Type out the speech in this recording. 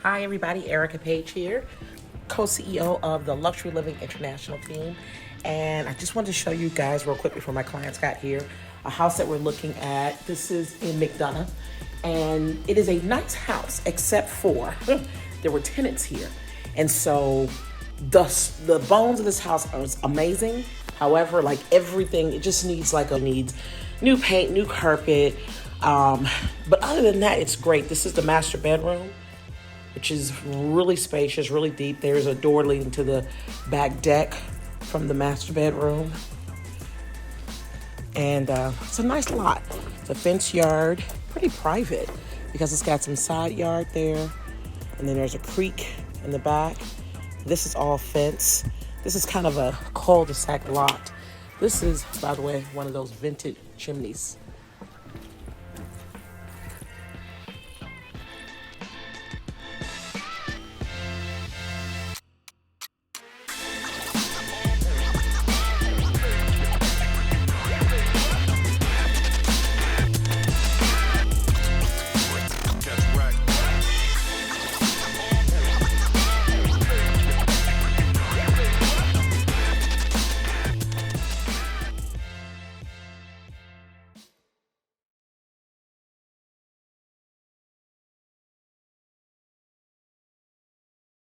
Hi everybody, Erika Page here, co-CEO of the Luxury Living International team. And I just wanted to show you guys real quick before my clients got here, a house that we're looking at. This is in McDonough, and it is a nice house, except for there were tenants here. And so the bones of this house are amazing. However, like everything, it just needs needs new paint, new carpet. But other than that, it's great. This is the master bedroom, which is really spacious, really deep. There's a door leading to the back deck from the master bedroom. And it's a nice lot. It's a fenced yard, pretty private because it's got some side yard there. And then there's a creek in the back. This is all fence. This is kind of a cul-de-sac lot. This is, by the way, one of those vintage chimneys.